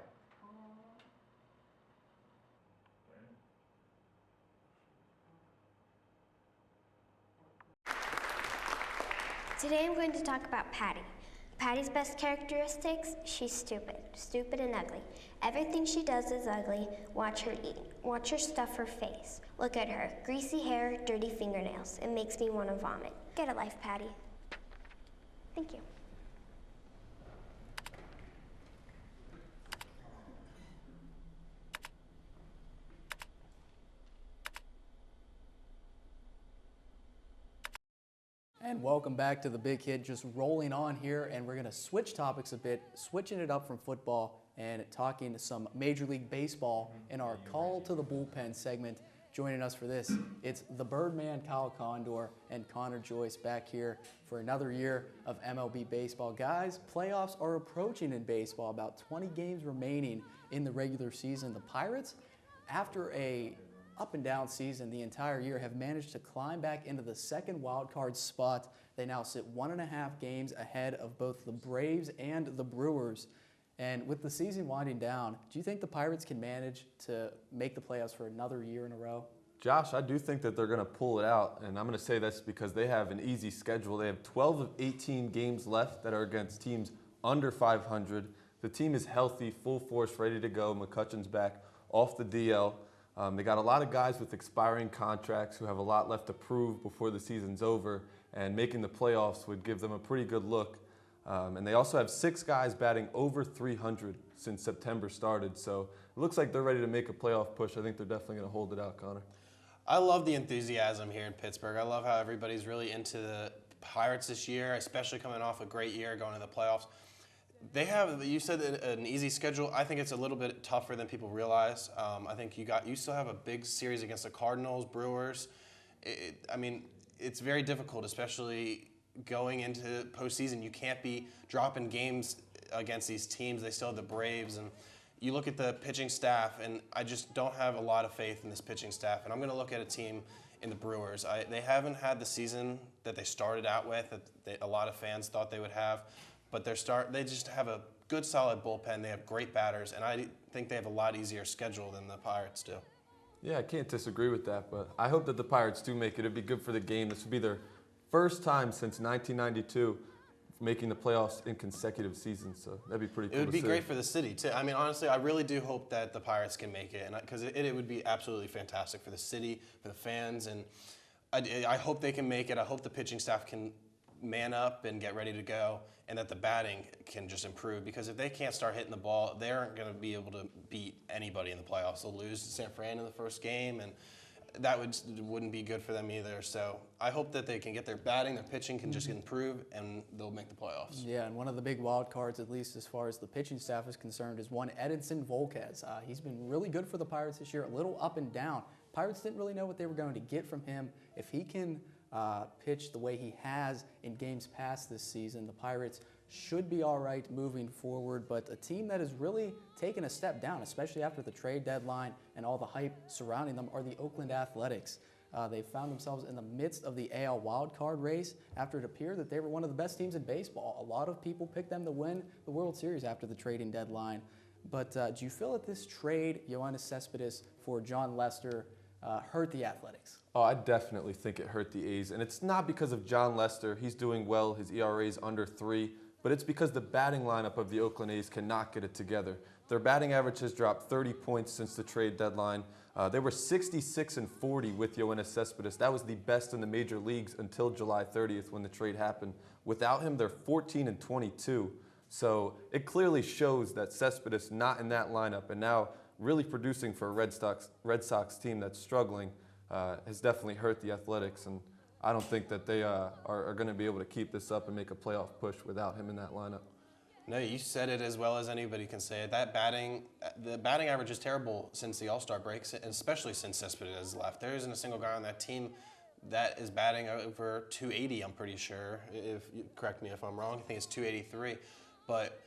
Today I'm going to talk about Patty. Patty's best characteristics, she's stupid. Stupid and ugly. Everything she does is ugly. Watch her eat. Watch her stuff her face. Look at her. Greasy hair, dirty fingernails. It makes me want to vomit. Get a life, Patty. Thank you. And welcome back to the Big Hit, just rolling on here, and we're going to switch topics a bit, switching it up from football and talking to some Major League Baseball in our Call to the Bullpen segment. Joining us for this, it's the Birdman, Kyle Kondor, and Connor Joyce back here for another year of MLB baseball. Guys, playoffs are approaching in baseball, about 20 games remaining in the regular season. The Pirates, after a up and down season the entire year, have managed to climb back into the second wild card spot. They now sit 1.5 games ahead of both the Braves and the Brewers. And with the season winding down, do you think the Pirates can manage to make the playoffs for another year in a row? Josh, I do think that they're going to pull it out, and I'm going to say that's because they have an easy schedule. They have 12 of 18 games left that are against teams under 500. The team is healthy, full force, ready to go. McCutchen's back off the DL. They got a lot of guys with expiring contracts who have a lot left to prove before the season's over, and making the playoffs would give them a pretty good look. And they also have 6 guys batting over 300 since September started, so it looks like they're ready to make a playoff push. I think they're definitely going to hold it out, Connor. I love the enthusiasm here in Pittsburgh. I love how everybody's really into the Pirates this year, especially coming off a great year going to the playoffs. They have, you said, an easy schedule. I think it's a little bit tougher than people realize. I think you still have a big series against the Cardinals, Brewers. I mean, it's very difficult, especially going into postseason. You can't be dropping games against these teams. They still have the Braves, and you look at the pitching staff, and I just don't have a lot of faith in this pitching staff. And I'm going to look at a team in the Brewers. They haven't had the season that they started out with, that a lot of fans thought they would have. But they just have a good, solid bullpen. They have great batters, and I think they have a lot easier schedule than the Pirates do. Yeah, I can't disagree with that, but I hope that the Pirates do make it. It'd be good for the game. This would be their first time since 1992 making the playoffs in consecutive seasons, so that'd be pretty cool. It would be great for the city, too. I mean, honestly, I really do hope that the Pirates can make it, because it would be absolutely fantastic for the city, for the fans, and I hope they can make it. I hope the pitching staff can man up and get ready to go, and that the batting can just improve, because if they can't start hitting the ball, they aren't going to be able to beat anybody in the playoffs. They'll lose to San Fran in the first game, and that wouldn't be good for them either. So I hope that they can get their batting, their pitching can just improve, and they'll make the playoffs. Yeah, and one of the big wild cards, at least as far as the pitching staff is concerned, is one Edinson Volquez. He's been really good for the Pirates this year, a little up and down. Pirates didn't really know what they were going to get from him. If he can pitch the way he has in games past this season, the Pirates should be all right moving forward. But a team that has really taken a step down, especially after the trade deadline and all the hype surrounding them, are the Oakland Athletics. They found themselves in the midst of the AL wildcard race after it appeared that they were one of the best teams in baseball. A lot of people picked them to win the World Series after the trading deadline. But do you feel that this trade, Yoenis Cespedes for John Lester, hurt the Athletics? Oh, I definitely think it hurt the A's, and it's not because of John Lester. He's doing well. His ERA is under 3, but it's because the batting lineup of the Oakland A's cannot get it together. Their batting average has dropped 30 points since the trade deadline. They were 66-40 with Yoenis Cespedes. That was the best in the major leagues until July 30th when the trade happened. Without him, they're 14-22. So it clearly shows that Cespedes not in that lineup, and now really producing for a Red Sox team that's struggling, has definitely hurt the Athletics, and I don't think that they are going to be able to keep this up and make a playoff push without him in that lineup. No, you said it as well as anybody can say it. The batting average is terrible since the All-Star break, especially since Cespedes has left. There isn't a single guy on that team that is batting over 280, I'm pretty sure. If you correct me if I'm wrong, I think it's 283. But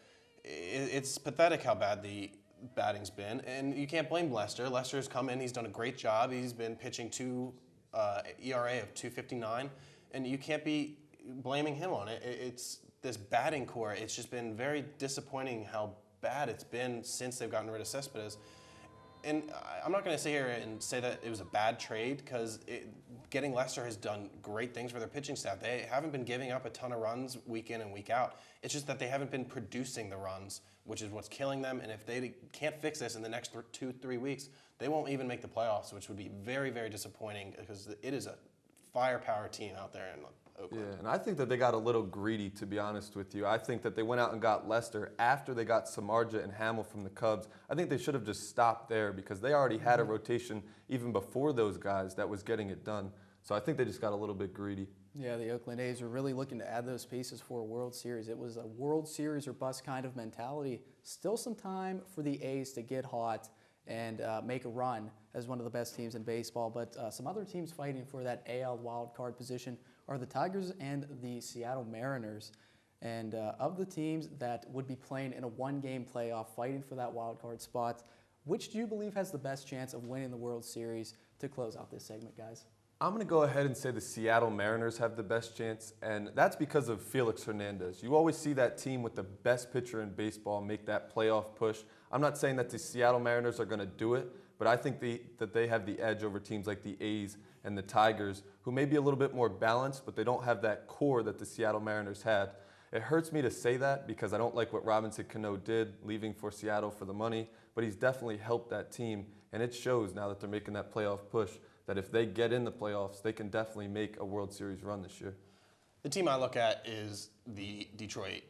it's pathetic how bad the batting's been, and you can't blame Lester. Lester's come in, he's done a great job. He's been pitching ERA of 2.59, and you can't be blaming him on it. It's this batting core. It's just been very disappointing how bad it's been since they've gotten rid of Cespedes. And I'm not going to sit here and say that it was a bad trade, because getting Lester has done great things for their pitching staff. They haven't been giving up a ton of runs week in and week out. It's just that they haven't been producing the runs, which is what's killing them. And if they can't fix this in the next 2-3 weeks, they won't even make the playoffs, which would be very, very disappointing, because it is a firepower team out there in Oakland. Yeah, and I think that they got a little greedy, to be honest with you. I think that they went out and got Lester after they got Samardzija and Hamill from the Cubs. I think they should have just stopped there, because they already had a rotation even before those guys that was getting it done. So I think they just got a little bit greedy. Yeah, the Oakland A's are really looking to add those pieces for a World Series. It was a World Series or bust kind of mentality. Still some time for the A's to get hot and make a run as one of the best teams in baseball. But some other teams fighting for that AL wildcard position are the Tigers and the Seattle Mariners. And of the teams that would be playing in a one-game playoff fighting for that wildcard spot, which do you believe has the best chance of winning the World Series to close out this segment, guys? I'm going to go ahead and say the Seattle Mariners have the best chance, and that's because of Felix Hernandez. You always see that team with the best pitcher in baseball make that playoff push. I'm not saying that the Seattle Mariners are going to do it, but I think that they have the edge over teams like the A's and the Tigers, who may be a little bit more balanced, but they don't have that core that the Seattle Mariners had. It hurts me to say that because I don't like what Robinson Cano did, leaving for Seattle for the money, but he's definitely helped that team, and it shows now that they're making that playoff push that if they get in the playoffs, they can definitely make a World Series run this year. The team I look at is the Detroit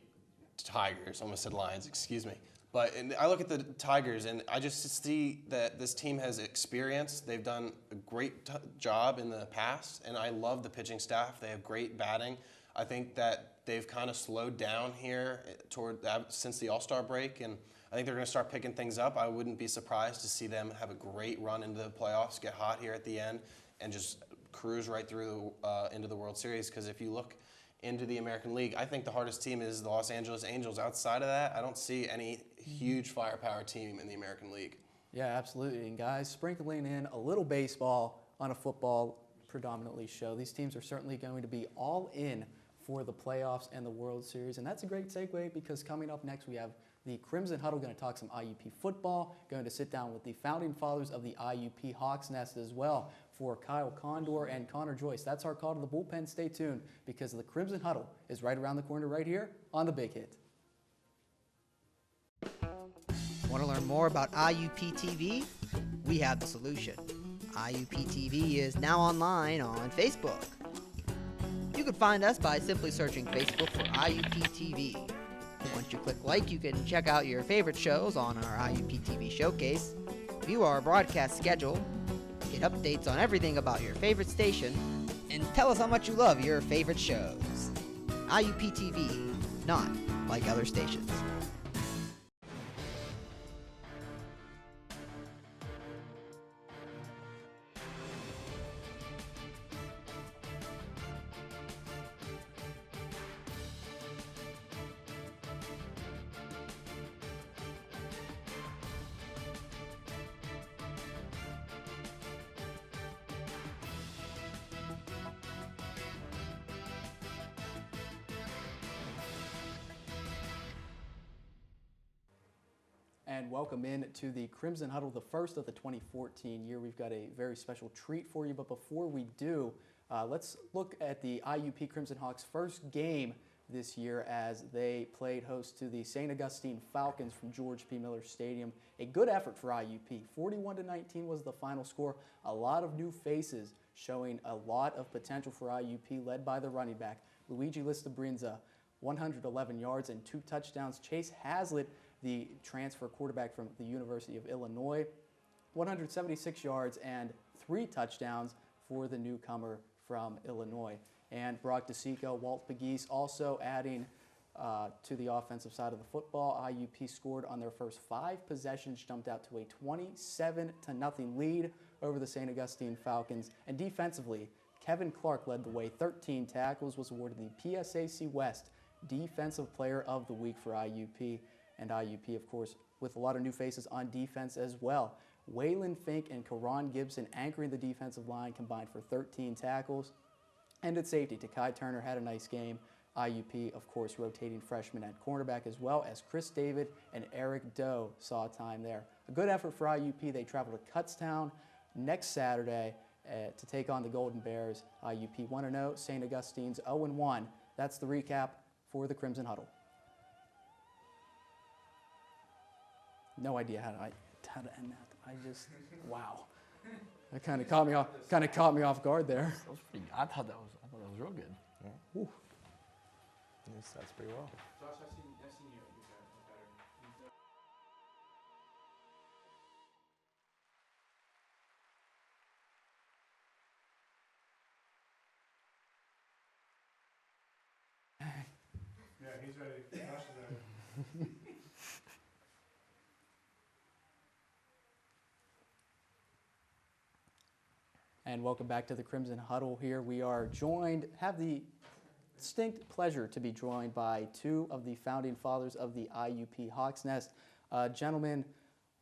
Tigers. Almost said Lions, excuse me. But I look at the Tigers, and I just see that this team has experience. They've done a great job in the past, and I love the pitching staff. They have great batting. I think that they've kind of slowed down here toward that since the All-Star break, and I think they're going to start picking things up. I wouldn't be surprised to see them have a great run into the playoffs, get hot here at the end, and just cruise right through into the World Series. Because if you look into the American League, I think the hardest team is the Los Angeles Angels. Outside of that, I don't see any huge firepower team in the American League. Yeah, absolutely. And guys, sprinkling in a little baseball on a football predominantly show. These teams are certainly going to be all in for the playoffs and the World Series. And that's a great segue because coming up next we have the Crimson Huddle, going to talk some IUP football, going to sit down with the founding fathers of the IUP Hawks Nest as well for Kyle Kondor and Connor Joyce. That's our call to the bullpen. Stay tuned because the Crimson Huddle is right around the corner right here on The Big Hit. Want to learn more about IUP-TV? We have the solution. IUP-TV is now online on Facebook. You can find us by simply searching Facebook for IUP-TV. Once you click like, you can check out your favorite shows on our IUP-TV showcase, view our broadcast schedule, get updates on everything about your favorite station, and tell us how much you love your favorite shows. IUP-TV, not like other stations. And welcome in to the Crimson Huddle, the first of the 2014 year. We've got a very special treat for you, but before we do, let's look at the IUP Crimson Hawks' first game this year as they played host to the St. Augustine Falcons from George P. Miller Stadium. A good effort for IUP. 41-19 was the final score. A lot of new faces showing a lot of potential for IUP, led by the running back, Luigi Listabrinza, 111 yards and 2 touchdowns. Chase Hazlitt, the transfer quarterback from the University of Illinois, 176 yards and 3 touchdowns for the newcomer from Illinois. And Brock DeSico, Walt Pegues also adding to the offensive side of the football. IUP scored on their first 5 possessions, jumped out to a 27-0 lead over the St. Augustine Falcons. And defensively, Kevin Clark led the way, 13 tackles, was awarded the PSAC West Defensive Player of the Week for IUP. And IUP, of course, with a lot of new faces on defense as well. Waylon Fink and Karan Gibson anchoring the defensive line, combined for 13 tackles. And at safety, Takai Turner had a nice game. IUP, of course, rotating freshmen at cornerback, as well as Chris David and Eric Doe saw time there. A good effort for IUP. They travel to Kutztown next Saturday to take on the Golden Bears. IUP 1-0, St. Augustine's 0-1. That's the recap for the Crimson Huddle. No idea how to end that. I just, wow. That kind of caught me off guard there. That was pretty. I thought that was real good. Yeah. Ooh. That's pretty well. Josh, I've seen you better. He's ready. Josh is ready. And welcome back to the Crimson Huddle here. We are have the distinct pleasure to be joined by two of the founding fathers of the IUP Hawks Nest. Gentlemen,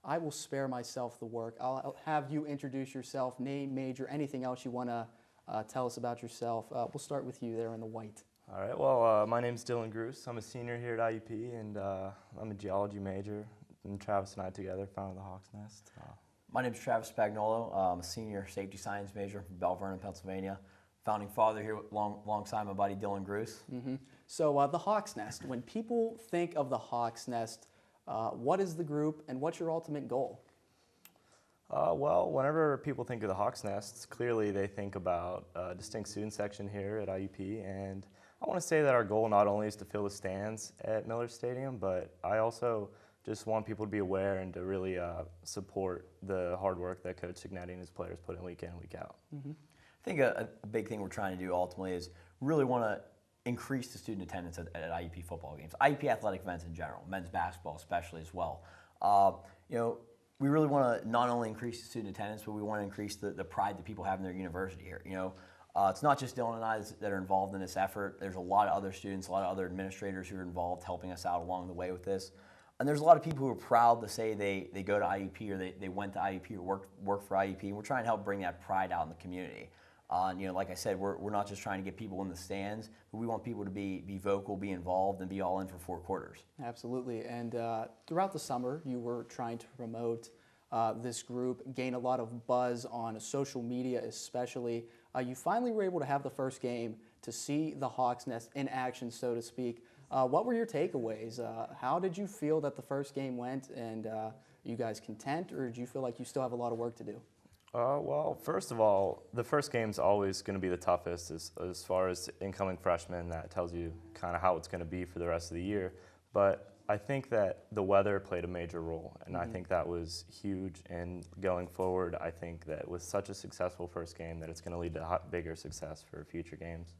I will spare myself the work. I'll have you introduce yourself, name, major, anything else you want to tell us about yourself. We'll start with you there in the white. All right, well, my name's Dylan Gruce. I'm a senior here at IUP, and I'm a geology major. And Travis and I together founded the Hawks Nest. My name is Travis Spagnolo. I'm a senior safety science major from Belle Vernon, Pennsylvania. Founding father here alongside my buddy Dylan Gruce. Mm-hmm. So the Hawks Nest, when people think of the Hawks Nest, what is the group and what's your ultimate goal? Well, whenever people think of the Hawks Nest, clearly they think about a distinct student section here at IUP, and I want to say that our goal not only is to fill the stands at Miller Stadium, but I also just want people to be aware and to really support the hard work that Coach Signetti and his players put in, week out. Mm-hmm. I think a big thing we're trying to do ultimately is really want to increase the student attendance at IUP football games, IUP athletic events in general, men's basketball especially as well. We really want to not only increase the student attendance, but we want to increase the pride that people have in their university here. It's not just Dylan and I that are involved in this effort. There's a lot of other students, a lot of other administrators who are involved helping us out along the way with this. And there's a lot of people who are proud to say they go to IUP or they went to IUP or work for IUP. And we're trying to help bring that pride out in the community. Like I said, we're not just trying to get people in the stands, but we want people to be vocal, be involved, and be all in for 4 quarters. Absolutely. And throughout the summer, you were trying to promote this group, gain a lot of buzz on social media especially. You finally were able to have the first game to see the Hawks Nest in action, so to speak. What were your takeaways? How did you feel that the first game went, and you guys content, or did you feel like you still have a lot of work to do? Well, first of all, the first game's always going to be the toughest as far as incoming freshmen. That tells you kind of how it's going to be for the rest of the year. But I think that the weather played a major role, and I think that was huge. And going forward, I think that with such a successful first game, that it's going to lead to bigger success for future games.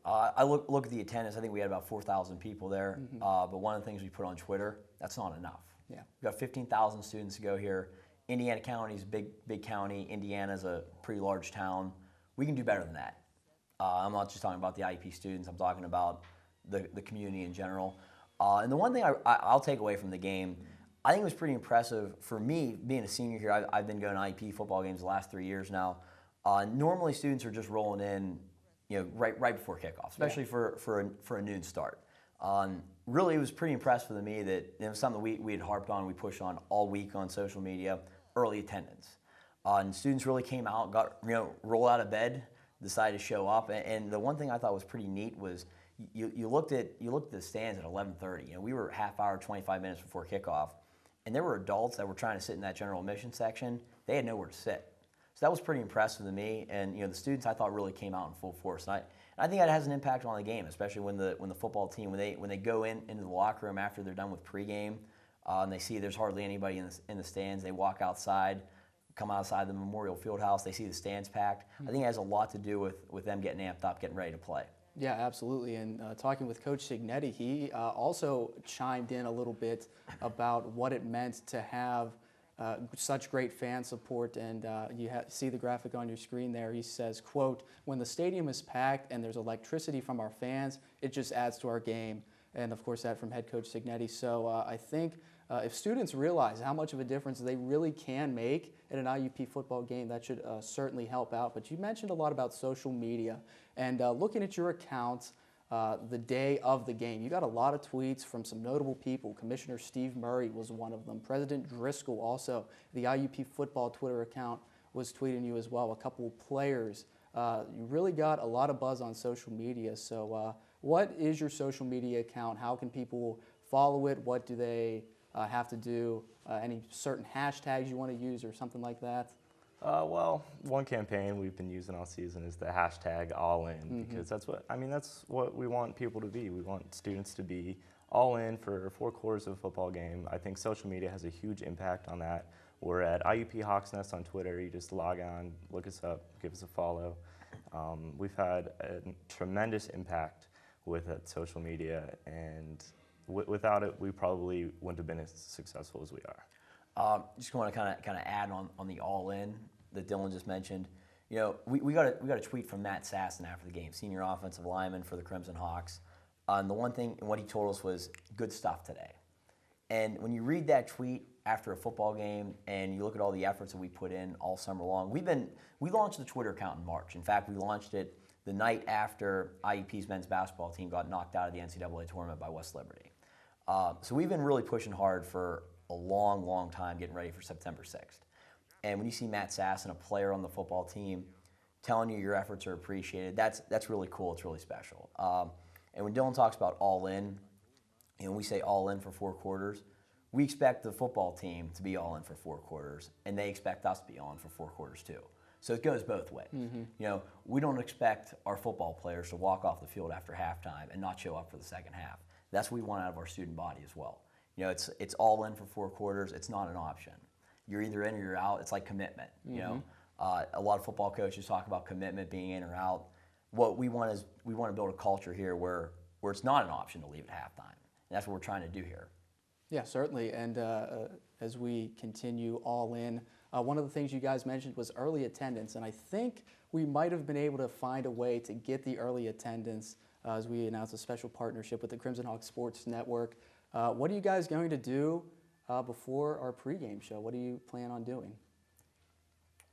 I look at the attendance. I think we had about 4,000 people there. But one of the things we put on Twitter, that's not enough. Yeah. We've got 15,000 students to go here. Indiana County is a big county. Indiana's a pretty large town. We can do better than that. I'm not just talking about the IEP students. I'm talking about the community in general. And the one thing I'll take away from the game, I think it was pretty impressive for me, being a senior here. I've been going to IEP football games the last 3 years now. Normally, students are just rolling in, right before kickoff, especially for a noon start. Really, it was pretty impressive to me that it was something we had harped on, we pushed on all week on social media. Early attendance, and students really came out, rolled out of bed, decided to show up. And the one thing I thought was pretty neat was you looked at the stands at 11:30. We were half hour, 25 minutes before kickoff, and there were adults that were trying to sit in that general admission section. They had nowhere to sit. So that was pretty impressive to me, and the students I thought really came out in full force. And I think that has an impact on the game, especially when the football team when they go into the locker room after they're done with pregame, and they see there's hardly anybody in the stands. They walk outside, come outside the Memorial Fieldhouse. They see the stands packed. I think it has a lot to do with them getting amped up, getting ready to play. Yeah, absolutely. And talking with Coach Signetti, he also chimed in a little bit about what it meant to have such great fan support, and you see the graphic on your screen there. He says, quote, "When the stadium is packed and there's electricity from our fans, it just adds to our game." And of course that from head coach Signetti. So I think if students realize how much of a difference they really can make at an IUP football game, that should certainly help out. But you mentioned a lot about social media, and looking at your accounts the day of the game, you got a lot of tweets from some notable people. Commissioner Steve Murray was one of them. President Driscoll also, the IUP football Twitter account was tweeting you as well. A couple of players. You really got a lot of buzz on social media. So what is your social media account? How can people follow it? What do they have to do? Any certain hashtags you want to use or something like that? Well, one campaign we've been using all season is the hashtag all in, because that's what we want people to be. We want students to be all in for 4 quarters of a football game. I think social media has a huge impact on that. We're at IUP Hawks Nest on Twitter. You just log on, look us up, give us a follow. We've had a tremendous impact with social media, and without it, we probably wouldn't have been as successful as we are. Just want to kind of add on the all-in that Dylan just mentioned. You know, we got a tweet from Matt Sasson after the game, senior offensive lineman for the Crimson Hawks. And the one thing, and what he told us was, good stuff today. And when you read that tweet after a football game and you look at all the efforts that we put in all summer long, we launched the Twitter account in March. In fact, we launched it the night after IUP's men's basketball team got knocked out of the NCAA tournament by West Liberty. So we've been really pushing hard for a long, long time getting ready for September 6th. And when you see Matt Sasson, a player on the football team, telling you your efforts are appreciated, that's really cool. It's really special. And when Dylan talks about all in, and we say all in for 4 quarters, we expect the football team to be all in for 4 quarters, and they expect us to be all in for 4 quarters too. So it goes both ways. You know, we don't expect our football players to walk off the field after halftime and not show up for the second half. That's what we want out of our student body as well. You know, it's all in for 4 quarters. It's not an option. You're either in or you're out. It's like commitment. You know, a lot of football coaches talk about commitment being in or out. What we want is we want to build a culture here where it's not an option to leave at halftime. And that's what we're trying to do here. Yeah, certainly. And as we continue all in, one of the things you guys mentioned was early attendance. And I think we might have been able to find a way to get the early attendance as we announced a special partnership with the Crimson Hawk Sports Network. What are you guys going to do before our pregame show? What do you plan on doing?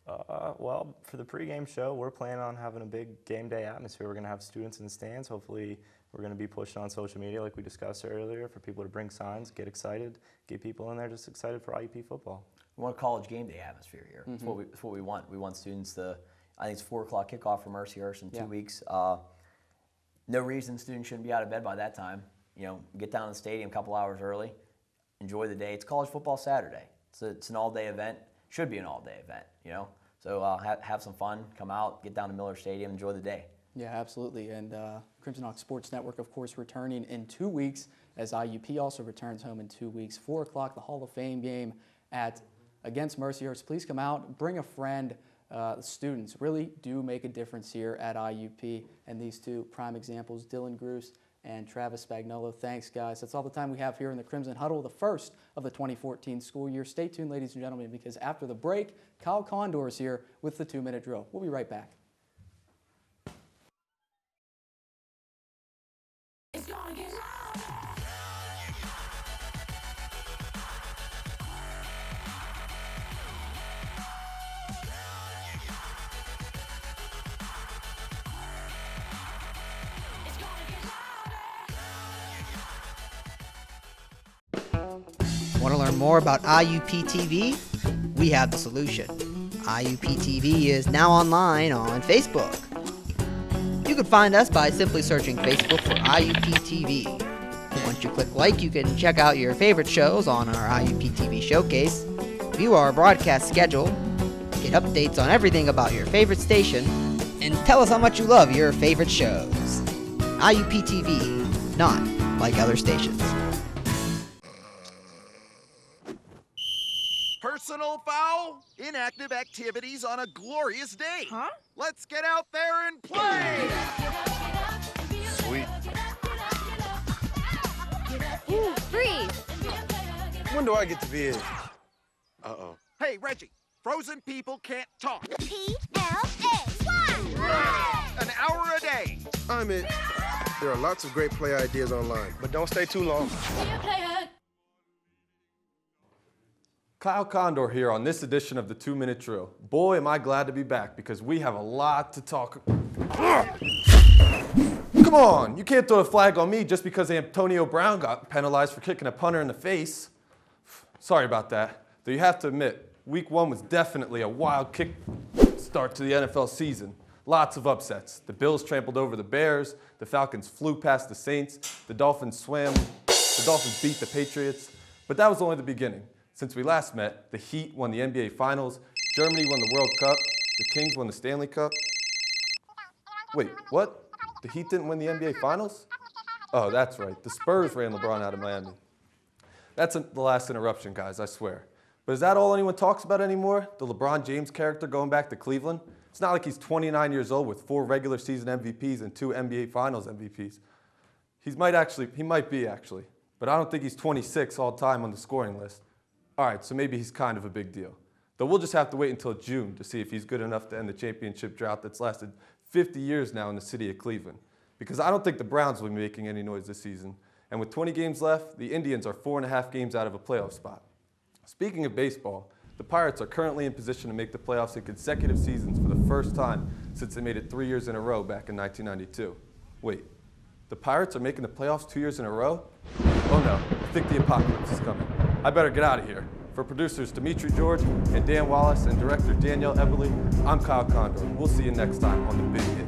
Well, for the pregame show, we're planning on having a big game day atmosphere. We're going to have students in the stands. Hopefully, we're going to be pushing on social media like we discussed earlier for people to bring signs, get excited, get people in there just excited for IUP football. We want a college game day atmosphere here. That's what we want. We want students to, I think it's 4 o'clock kickoff for Mercyhurst in 2 weeks. No reason students shouldn't be out of bed by that time. You know, get down to the stadium a couple hours early, enjoy the day. It's college football Saturday. It's an all-day event. Should be an all-day event, you know. So have some fun, come out, get down to Miller Stadium, enjoy the day. Yeah, absolutely. And Crimson Hawk Sports Network, of course, returning in 2 weeks as IUP also returns home in 2 weeks. 4 o'clock, the Hall of Fame game against Mercyhurst. Please come out, bring a friend. Students really do make a difference here at IUP. And these 2 prime examples, Dylan Gruss and Travis Spagnolo. Thanks, guys. That's all the time we have here in the Crimson Huddle, the first of the 2014 school year. Stay tuned, ladies and gentlemen, because after the break, Kyle Kondor is here with the 2-minute drill. We'll be right back. Want to learn more about IUP-TV? We have the solution. IUP-TV is now online on Facebook. You can find us by simply searching Facebook for IUP-TV. Once you click like, you can check out your favorite shows on our IUP-TV showcase, view our broadcast schedule, get updates on everything about your favorite station, and tell us how much you love your favorite shows. IUP-TV, not like other stations. Personal foul? Inactive activities on a glorious day. Huh? Let's get out there and play! Sweet. Ooh, freeze! When do I get to be in? Uh-oh. Hey, Reggie, frozen people can't talk. PLA! An hour a day. I'm in. There are lots of great play ideas online, but don't stay too long. Kyle Kondor here on this edition of the 2-minute drill. Boy, am I glad to be back because we have a lot to talk about. Come on, you can't throw a flag on me just because Antonio Brown got penalized for kicking a punter in the face. Sorry about that, though you have to admit, week 1 was definitely a wild kick start to the NFL season. Lots of upsets. The Bills trampled over the Bears, the Falcons flew past the Saints, the Dolphins beat the Patriots, but that was only the beginning. Since we last met, the Heat won the NBA Finals, Germany won the World Cup, the Kings won the Stanley Cup. Wait, what? The Heat didn't win the NBA Finals? Oh, that's right. The Spurs ran LeBron out of Miami. That's the last interruption, guys, I swear. But is that all anyone talks about anymore? The LeBron James character going back to Cleveland? It's not like he's 29 years old with 4 regular season MVPs and 2 NBA Finals MVPs. He might be actually, but I don't think he's 26 all time on the scoring list. All right, so maybe he's kind of a big deal. Though we'll just have to wait until June to see if he's good enough to end the championship drought that's lasted 50 years now in the city of Cleveland. Because I don't think the Browns will be making any noise this season. And with 20 games left, the Indians are 4.5 games out of a playoff spot. Speaking of baseball, the Pirates are currently in position to make the playoffs in consecutive seasons for the first time since they made it 3 years in a row back in 1992. Wait, the Pirates are making the playoffs 2 years in a row? Oh no, I think the apocalypse is coming. I better get out of here. For producers Dimitri George and Dan Wallace and director Danielle Eberly, I'm Kyle Kondor. We'll see you next time on The Big Hit.